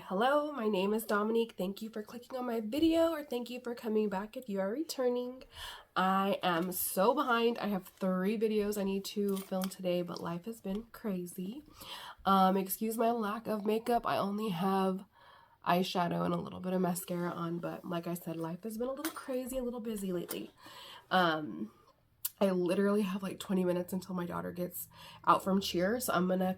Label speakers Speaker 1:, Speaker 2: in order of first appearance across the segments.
Speaker 1: Hello, my name is Dominique. Thank you for clicking on my video, or thank you for coming back if you are returning. I am so behind. I have 3 videos I need to film today, but life has been crazy. Excuse my lack of makeup. I only have eyeshadow and a little bit of mascara on, but like I said, life has been a little crazy, a little busy lately. I literally have like 20 minutes until my daughter gets out from cheer, so I'm gonna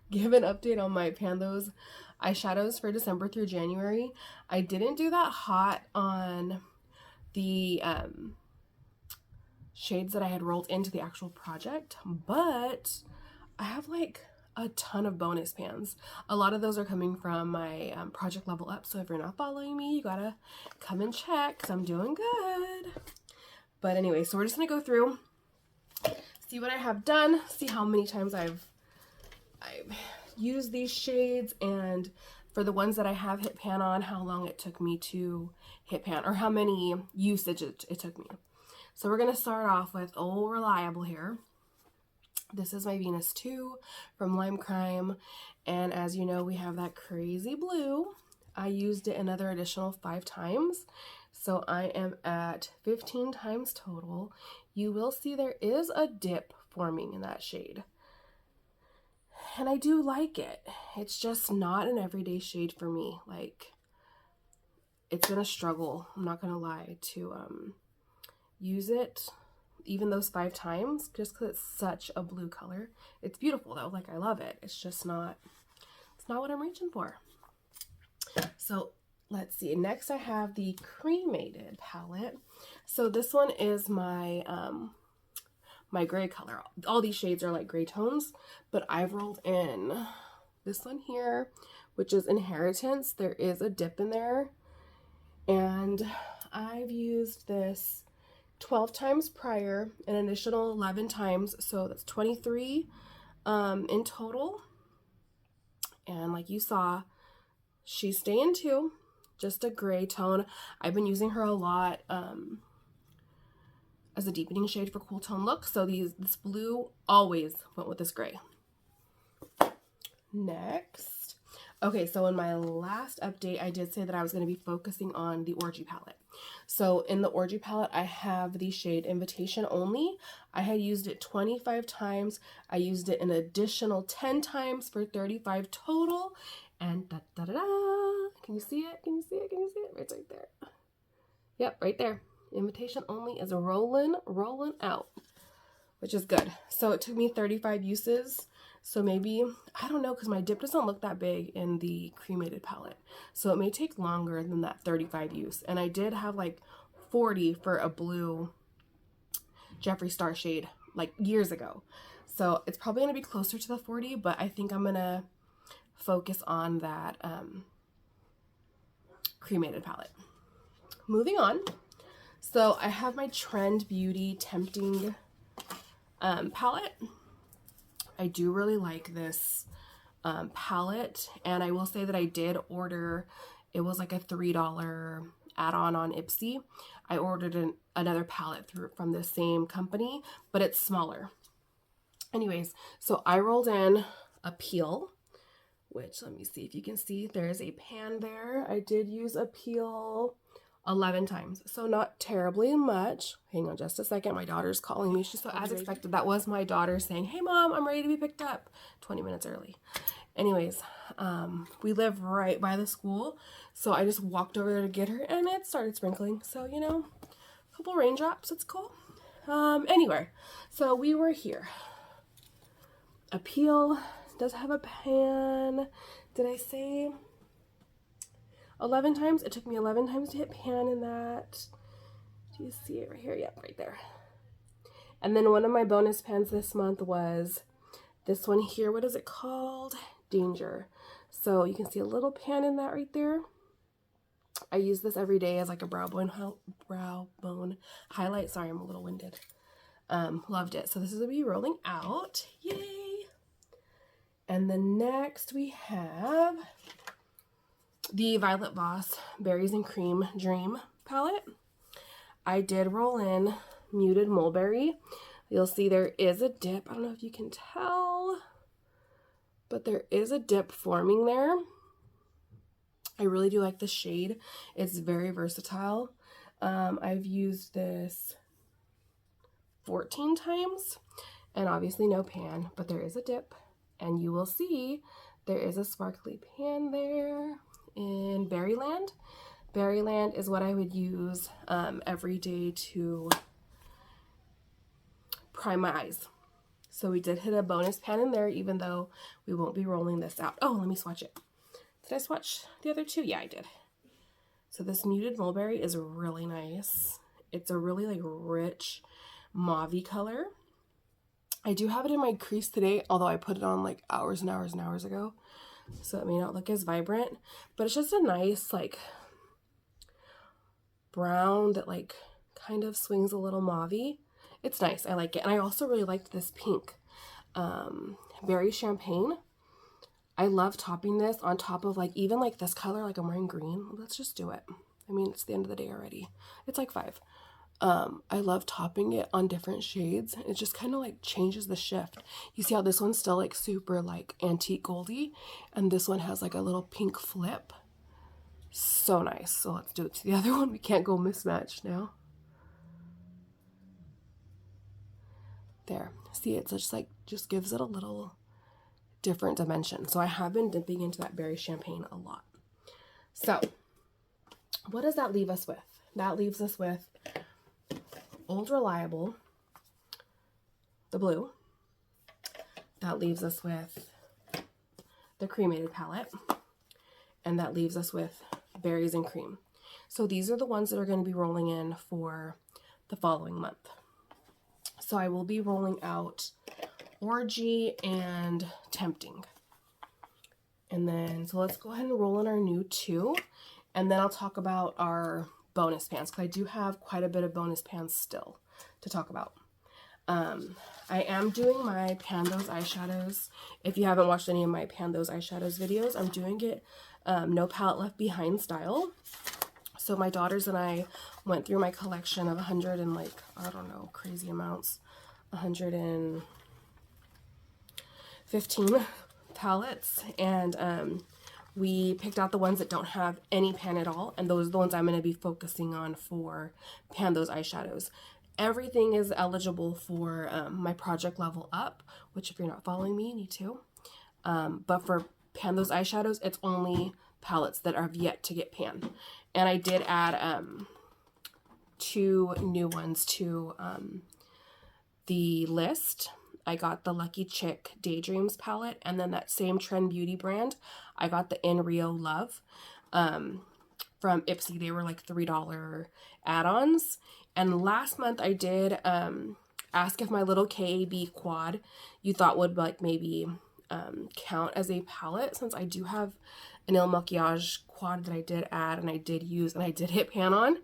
Speaker 1: give an update on my Panthos eyeshadows for December through January. I didn't do that hot on the shades that I had rolled into the actual project, but I have like a ton of bonus pans. A lot of those are coming from my project level up, so if you're not following me, you gotta come and check because I'm doing good. But anyway, so we're just gonna go through, see what I have done, see how many times I've used these shades, and for the ones that I have hit pan on, how long it took me to hit pan, or how many usage it took me. So we're gonna start off with Old Reliable here. This is my Venus 2 from Lime Crime, and as you know, we have that crazy blue. I used it another additional 5 times, so I am at 15 times total. You will see there is a dip forming in that shade, and I do like it. It's just not an everyday shade for me. Like, it's been a struggle, I'm not gonna lie, to use it even those 5 times, just because it's such a blue color. It's beautiful though, like I love it. It's just not, it's not what I'm reaching for. So let's see, next I have the Cremated palette. So this one is my my gray color. All these shades are like gray tones, but I've rolled in this one here, which is Inheritance. There is a dip in there, and I've used this 12 times prior, an additional 11 times, so that's 23 in total. And like you saw, she's staying too, just a gray tone. I've been using her a lot as a deepening shade for cool tone look, so this blue always went with this gray. Next, okay, so in my last update, I did say that I was going to be focusing on the Orgy palette. So in the Orgy palette, I have the shade Invitation Only. I had used it 25 times. I used it an additional 10 times for 35 total. And da-da-da-da, can you see it? Can you see it? Can you see it? It's right there. Yep, right there. Invitation Only is rolling out, which is good. So it took me 35 uses. So maybe, I don't know, because my dip doesn't look that big in the Cremated palette. So it may take longer than that 35 use. And I did have like 40 for a blue Jeffree Star shade like years ago. So it's probably going to be closer to the 40, but I think I'm going to focus on that Cremated palette. Moving on. So I have my Trend Beauty Tempting palette. I do really like this palette, and I will say that I did order, it was like a $3 add-on on Ipsy. I ordered another palette from the same company, but it's smaller. Anyways, so I rolled in a Peel, which, let me see if you can see, there's a pan there. I did use a Peel 11 times, so not terribly much. Hang on just a second, my daughter's calling me. So as expected, that was my daughter saying, "Hey mom, I'm ready to be picked up," 20 minutes early. Anyways, we live right by the school, so I just walked over there to get her, and it started sprinkling, so you know, a couple raindrops, it's cool. Anyway, so we were here. A Peel does have a pan. Did I say 11 times? It took me 11 times to hit pan in that. Do you see it right here? Yep, right there. And then one of my bonus pans this month was this one here. What is it called? Danger. So you can see a little pan in that right there. I use this every day as like a brow bone highlight. Sorry, I'm a little winded. Loved it. So this is going to be rolling out. Yay! And then next we have the Violet Voss Berries and Cream Dream palette. I did roll in Muted Mulberry. You'll see there is a dip. I don't know if you can tell. but there is a dip forming there. I really do like the shade. It's very versatile. I've used this 14 times, and obviously no pan, but there is a dip, and you will see there is a sparkly pan there in Berryland. Berryland is what I would use every day to prime my eyes. So we did hit a bonus pan in there, even though we won't be rolling this out. Oh, let me swatch it. Did I swatch the other two? Yeah, I did. So this muted mulberry is really nice. It's a really like rich mauve-y color. I do have it in my crease today, although I put it on like hours and hours and hours ago, so it may not look as vibrant, but it's just a nice like brown that like kind of swings a little mauve-y. It's nice. I like it. And I also really liked this pink berry champagne. I love topping this on top of like even like this color, like I'm wearing green. Let's just do it. I mean, it's the end of the day already. It's like 5. I love topping it on different shades. It just kind of like changes the shift. You see how this one's still like super like antique goldy, and this one has like a little pink flip. So nice. So let's do it to the other one. We can't go mismatched now. There. See, it's just like, just gives it a little different dimension. So I have been dipping into that berry champagne a lot. So what does that leave us with? That leaves us with Old Reliable, the blue. That leaves us with the cremated palette. And that leaves us with berries and cream. So these are the ones that are going to be rolling in for the following month. So I will be rolling out Orgy and Tempting. And then, so let's go ahead and roll in our new 2. And then I'll talk about our bonus pans, because I do have quite a bit of bonus pans still to talk about. I am doing my Pan Those eyeshadows. If you haven't watched any of my Pan Those eyeshadows videos, I'm doing it no palette left behind style. So my daughters and I went through my collection of 100 and like, I don't know, crazy amounts, 115 palettes, and we picked out the ones that don't have any pan at all, and those are the ones I'm going to be focusing on for Pan Those eyeshadows. Everything is eligible for my project level up, which if you're not following me, you need to. But for Pan Those eyeshadows, it's only palettes that have yet to get panned. And I did add 2 new ones to the list. I got the Lucky Chick Daydreams palette, and then that same Trend Beauty brand, I got the In Rio Love from Ipsy. They were like $3 add-ons. And last month I did ask if my little KAB quad you thought would like maybe count as a palette, since I do have an Il Maquillage quad that I did add and I did use and I did hit pan on.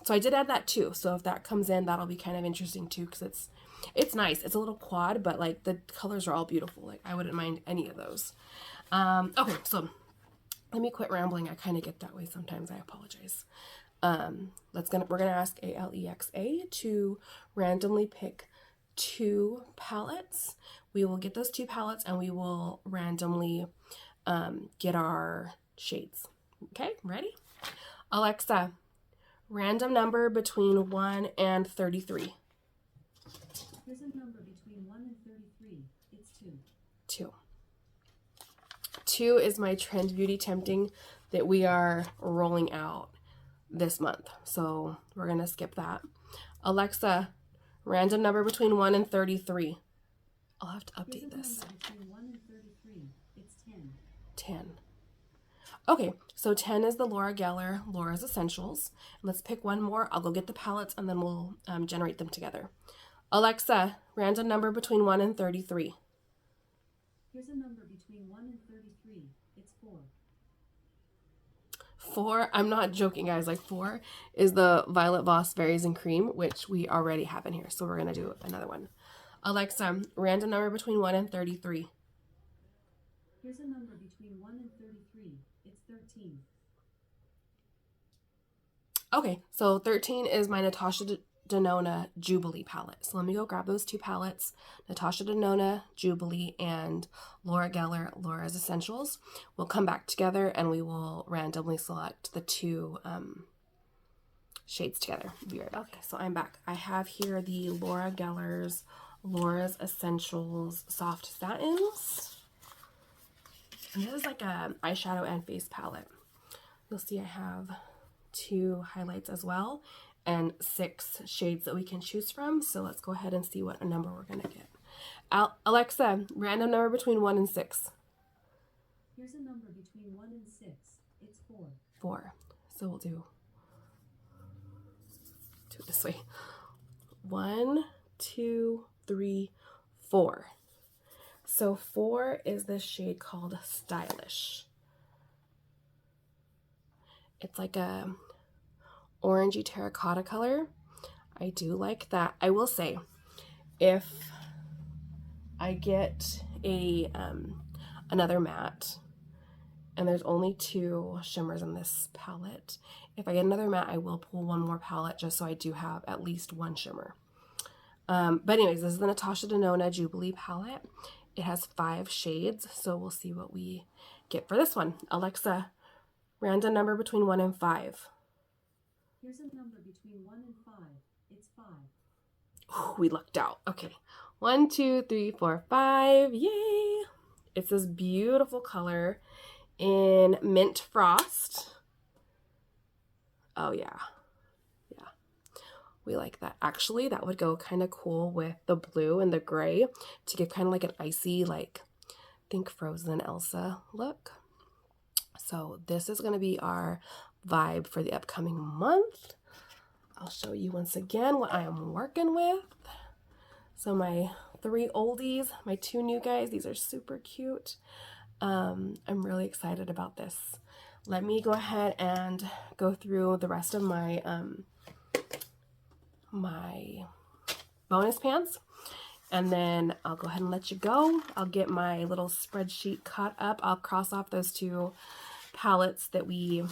Speaker 1: So I did add that too. So if that comes in, that'll be kind of interesting too, because it's nice. It's a little quad, but like the colors are all beautiful. Like I wouldn't mind any of those. Okay, so let me quit rambling. I kind of get that way sometimes. I apologize. We're gonna ask Alexa to randomly pick 2 palettes. We will get those 2 palettes and we will randomly get our shades. Okay, ready? Alexa, random number between 1 and 33.
Speaker 2: Here's a number between 1 and 33. It's 2.
Speaker 1: 2. 2 is my Trend Beauty Tempting that we are rolling out this month. So we're going to skip that. Alexa, random number between 1 and 33. I'll have to update this.
Speaker 2: Between 1 and 33. It's 10.
Speaker 1: 10. Okay, so 10 is the Laura Geller Laura's Essentials. Let's pick one more. I'll go get the palettes and then we'll generate them together. Alexa, random number between 1 and 33.
Speaker 2: Here's a number between 1 and 33. It's 4.
Speaker 1: 4, I'm not joking, guys. Like 4 is the Violet Voss Berries and Cream, which we already have in here. So we're going to do another one. Alexa, random number between 1 and 33.
Speaker 2: Here's a number between 1 and 33. It's 13.
Speaker 1: Okay, so 13 is my Natasha Denona Jubilee palette. So let me go grab those two palettes, Natasha Denona Jubilee and Laura Geller Laura's Essentials. We'll come back together and we will randomly select the two shades together. Be right back. Okay, so I'm back. I have here the Laura Geller's Laura's Essentials Soft Satins. And this is like a eyeshadow and face palette. You'll see I have 2 highlights as well and 6 shades that we can choose from. So let's go ahead and see what number we're gonna get. Alexa, random number between 1 and 6.
Speaker 2: Here's a number between 1 and 6. It's 4.
Speaker 1: 4. So we'll do it this way. 1, 2, 3, 4. So 4 is this shade called Stylish. It's like a orangey terracotta color. I do like that. I will say, if I get a another matte, and there's only 2 shimmers in this palette, if I get another matte, I will pull one more palette just so I do have at least 1 shimmer. But anyways, this is the Natasha Denona Jubilee palette. It has 5 shades, so we'll see what we get for this one. Alexa, random number between 1 and 5.
Speaker 2: Here's a number between 1 and 5. It's 5.
Speaker 1: Ooh, we lucked out. Okay. 1, 2, 3, 4, 5. Yay! It's this beautiful color in Mint Frost. Oh, yeah. Yeah. We like that. Actually, that would go kind of cool with the blue and the gray to get kind of like an icy, like, think Frozen Elsa look. So this is going to be our vibe for the upcoming month. I'll show you once again what I am working with. So my 3 oldies, my 2 new guys, these are super cute. I'm really excited about this. Let me go ahead and go through the rest of my my bonus pans, and then I'll go ahead and let you go. I'll get my little spreadsheet caught up. I'll cross off those 2 palettes that we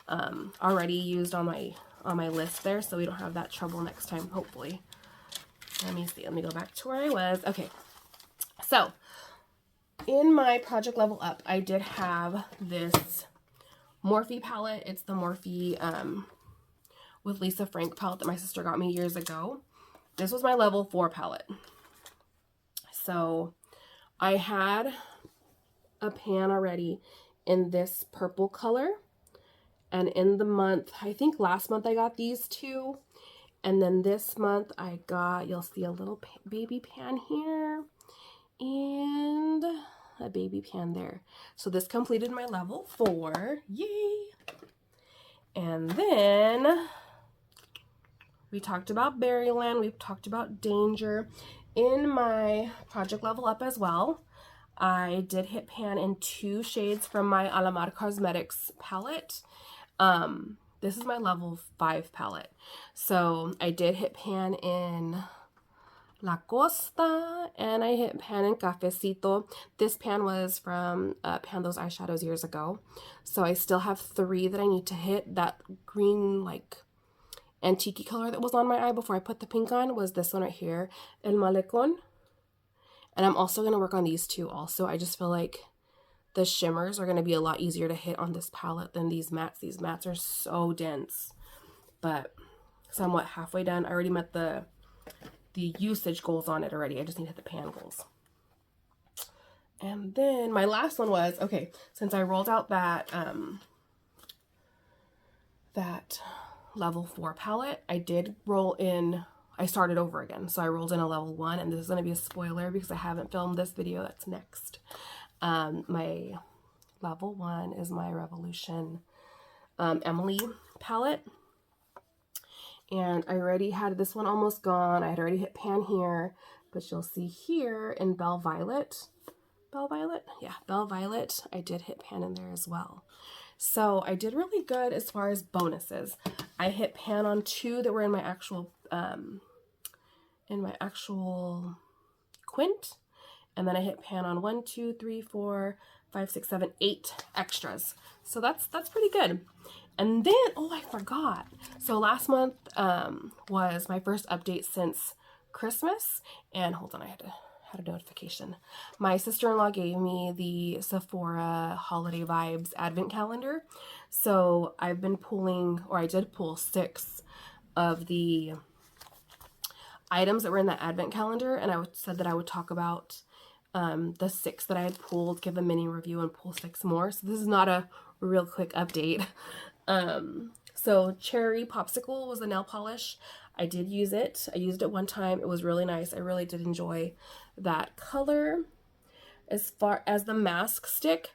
Speaker 1: already used on my list there, so we don't have that trouble next time, hopefully. Let me see. Let me go back to where I was. Okay. So, in my Project Level Up, I did have this Morphe palette. It's the Morphe with Lisa Frank palette that my sister got me years ago. This was my level 4 palette. So, I had a pan already in this purple color. And in the month, I think last month I got these 2. And then this month I got, you'll see a little baby pan here and a baby pan there. So this completed my level 4. Yay! And then we talked about Berryland. We've talked about Danger. In my Project Level Up as well, I did hit pan in 2 shades from my Alamar Cosmetics palette. This is my level 5 palette. So I did hit pan in La Costa and I hit pan in Cafecito. This pan was from Pan Those Eyeshadows years ago. So I still have 3 that I need to hit. That green like antique color that was on my eye before I put the pink on was this one right here, El Malecon. And I'm also going to work on these 2 also. I just feel like the shimmers are going to be a lot easier to hit on this palette than these mattes. These mattes are so dense, but somewhat halfway done. I already met the usage goals on it already. I just need to hit the pan goals. And then my last one was, okay, since I rolled out that that level 4 palette, I did roll in, I started over again. So I rolled in a level 1, and this is going to be a spoiler because I haven't filmed this video that's next. My level 1 is my Revolution Emily palette. And I already had this one almost gone. I had already hit pan here, but you'll see here in Belle Violet. Belle Violet? Yeah, Belle Violet. I did hit pan in there as well. So I did really good as far as bonuses. I hit pan on 2 that were in my actual quint. And then I hit pan on 1, 2, 3, 4, 5, 6, 7, 8 extras. So that's pretty good. And then, oh, I forgot. So last month was my first update since Christmas. And hold on, I had a notification. My sister-in-law gave me the Sephora Holiday Vibes Advent Calendar. So I've been pulling, or I did pull 6 of the items that were in that Advent Calendar. And I said that I would talk about the 6 that I had pulled, give a mini review, and pull 6 more. So this is not a real quick update. So Cherry Popsicle was a nail polish. I did use it. I used it one time. It was really nice. I really did enjoy that color. As far as the mask stick,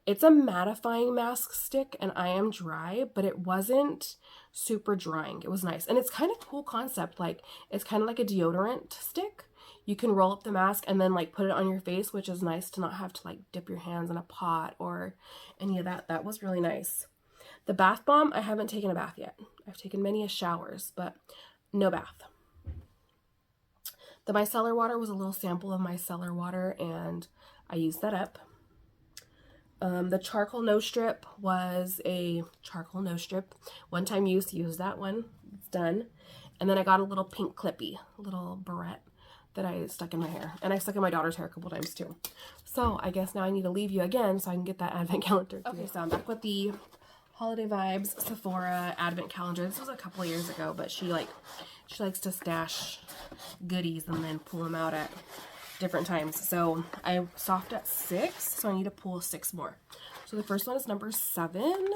Speaker 1: it's a mattifying mask stick, and I am dry, but it wasn't super drying. It was nice. And it's kind of cool concept. Like, it's kind of like a deodorant stick. You can roll up the mask and then like put it on your face, which is nice to not have to like dip your hands in a pot or any of that. That was really nice. The bath bomb, I haven't taken a bath yet. I've taken many showers, but no bath. The micellar water was a little sample of micellar water, and I used that up. The charcoal no strip was a charcoal no strip. One-time use, use that one. It's done. And then I got a little pink clippy, a little barrette that I stuck in my hair. And I stuck in my daughter's hair a couple times too. So I guess now I need to leave you again so I can get that advent calendar. Okay, so I'm back with the Holiday Vibes Sephora Advent Calendar. This was a couple of years ago, but she likes to stash goodies and then pull them out at different times. So I stopped at 6, so I need to pull 6 more. So the first one is number 7.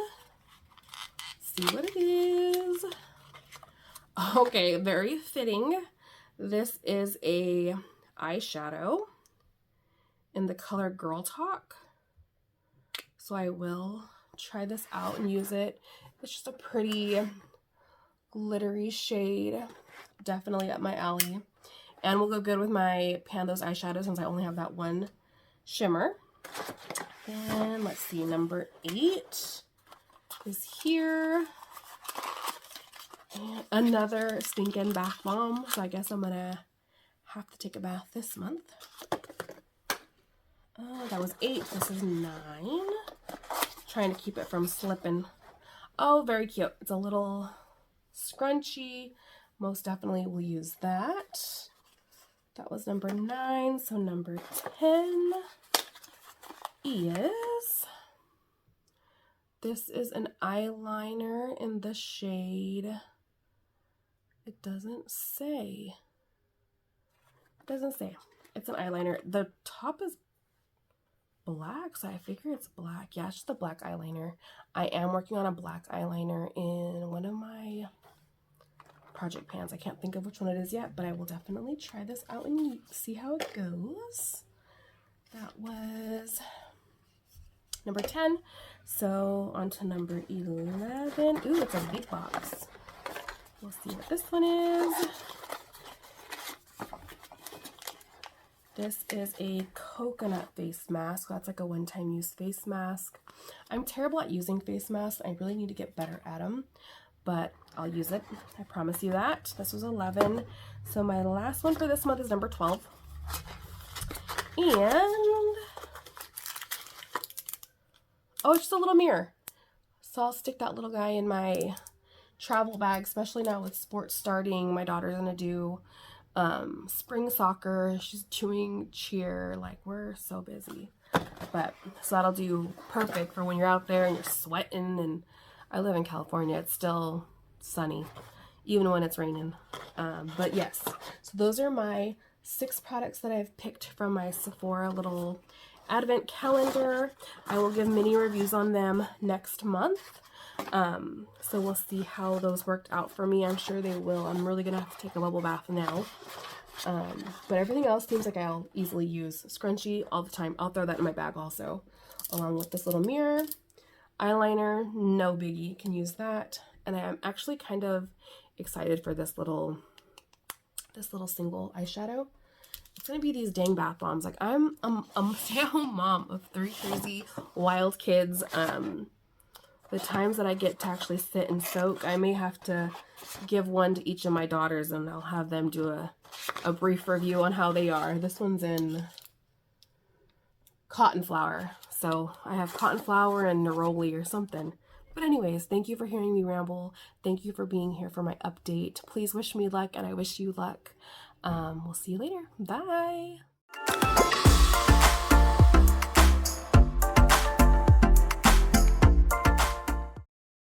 Speaker 1: See what it is. Okay, very fitting. This is a eyeshadow in the color Girl Talk. So I will try this out and use it. It's just a pretty glittery shade, definitely up my alley, and will go good with my Pando's eyeshadow since I only have that one shimmer. And let's see, number 8 is here. And another stinking bath bomb, so I guess I'm gonna have to take a bath this month. That was 8, this is 9. Trying to keep it from slipping. Oh, very cute. It's a little scrunchy. Most definitely will use that. That was number 9. So number 10 is, this is an eyeliner in the shade, it doesn't say. It doesn't say. It's an eyeliner. The top is black, so I figure it's black. Yeah, it's just a black eyeliner. I am working on a black eyeliner in one of my project pans. I can't think of which one it is yet, but I will definitely try this out and see how it goes. That was number 10. So on to number 11. Ooh, it's a big box. We'll see what this one is. This is a coconut face mask. That's like a one-time use face mask. I'm terrible at using face masks. I really need to get better at them, but I'll use it. I promise you that. This was 11. So my last one for this month is number 12. And, oh, it's just a little mirror. So I'll stick that little guy in my travel bag, especially now with sports starting. My daughter's gonna do spring soccer. She's doing cheer. Like, we're so busy, but so that'll do perfect for when you're out there and you're sweating. And I live in California, it's still sunny even when it's raining. But yes, so those are my 6 products that I've picked from my Sephora little advent calendar. I will give mini reviews on them next month. So we'll see how those worked out for me. I'm sure they will. I'm really gonna have to take a bubble bath now. But everything else seems like I'll easily use. Scrunchie all the time. I'll throw that in my bag also, along with this little mirror. Eyeliner, no biggie, can use that. And I am actually kind of excited for this little single eyeshadow. It's gonna be these dang bath bombs. Like, I'm a stay-at-home mom of 3 crazy wild kids. The times that I get to actually sit and soak, I may have to give one to each of my daughters, and I'll have them do a brief review on how they are. This one's in cotton flower. So I have cotton flower and neroli or something. But anyways, thank you for hearing me ramble. Thank you for being here for my update. Please wish me luck, and I wish you luck. We'll see you later. Bye.